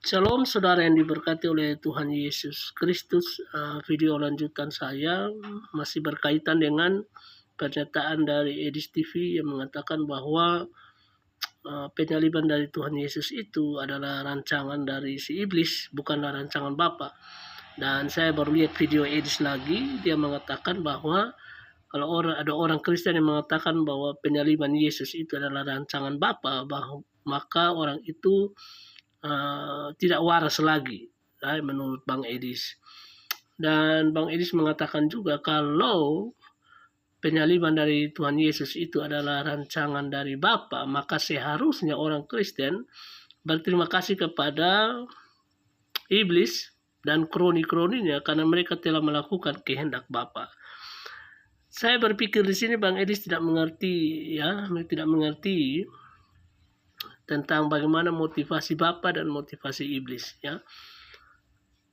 Shalom saudara yang diberkati oleh Tuhan Yesus Kristus. Video lanjutan saya masih berkaitan dengan pernyataan dari Edis TV yang mengatakan bahwa penyaliban dari Tuhan Yesus itu adalah rancangan dari si iblis, bukanlah rancangan Bapa. Dan saya baru lihat video Edis lagi, dia mengatakan bahwa kalau ada orang Kristen yang mengatakan bahwa penyaliban Yesus itu adalah rancangan Bapa, maka orang itu tidak waras lagi, menurut Bang Edis. Dan Bang Edis mengatakan juga kalau penyaliban dari Tuhan Yesus itu adalah rancangan dari Bapa, maka seharusnya orang Kristen berterima kasih kepada iblis dan kroni-kroninya karena mereka telah melakukan kehendak Bapa. Saya berpikir di sini Bang Edis tidak mengerti tentang bagaimana motivasi Bapa dan motivasi iblis, ya.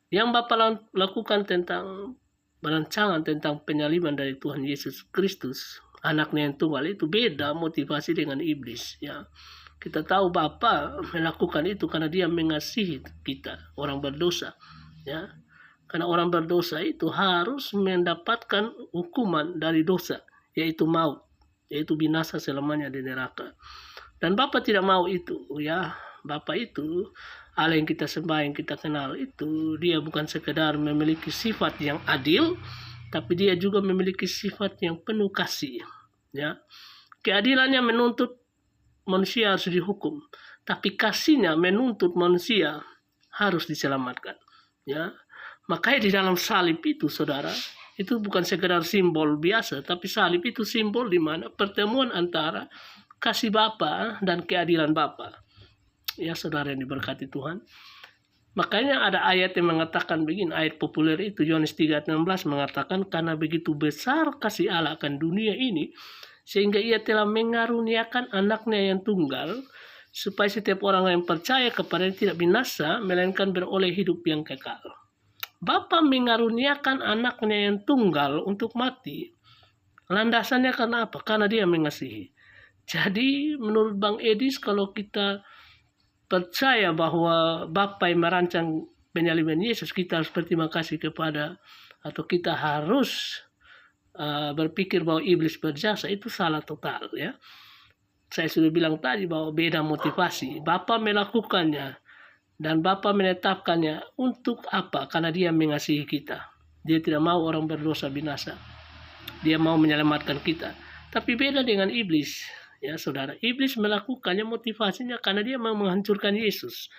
Yang Bapa lakukan tentang berancangan tentang penyaliban dari Tuhan Yesus Kristus, anaknya yang tunggal, itu beda motivasi dengan iblis, ya. Kita tahu Bapa melakukan itu karena dia mengasihi kita, orang berdosa, ya. Karena orang berdosa itu harus mendapatkan hukuman dari dosa, yaitu maut, yaitu binasa selamanya di neraka. Dan Bapa tidak mau itu, ya. Bapa itu, Allah yang kita sembah, yang kita kenal itu, dia bukan sekedar memiliki sifat yang adil, tapi dia juga memiliki sifat yang penuh kasih, ya. Keadilannya menuntut manusia harus dihukum, tapi kasihnya menuntut manusia harus diselamatkan, ya. Makanya di dalam salib itu, saudara, itu bukan sekedar simbol biasa, tapi salib itu simbol di mana pertemuan antara kasih Bapa dan keadilan Bapa. Ya, saudara yang diberkati Tuhan. Makanya ada ayat yang mengatakan begini, ayat populer itu Yohanes 3:16 mengatakan, karena begitu besar kasih Allah akan dunia ini, sehingga ia telah mengaruniakan anaknya yang tunggal, supaya setiap orang yang percaya kepadanya tidak binasa, melainkan beroleh hidup yang kekal. Bapa mengaruniakan anaknya yang tunggal untuk mati. Landasannya karena apa? Karena dia mengasihi. Jadi menurut Bang Edis, kalau kita percaya bahwa Bapa yang merancang penyaliban Yesus, kita harus berterima kasih kepada, atau kita harus berpikir bahwa iblis berjasa, itu salah total, ya. Saya sudah bilang tadi bahwa beda motivasi. Bapa melakukannya dan Bapa menetapkannya untuk apa? Karena dia mengasihi kita. Dia tidak mau orang berdosa binasa. Dia mau menyelamatkan kita. Tapi beda dengan iblis. Ya, saudara, iblis melakukannya motivasinya karena dia mau menghancurkan Yesus.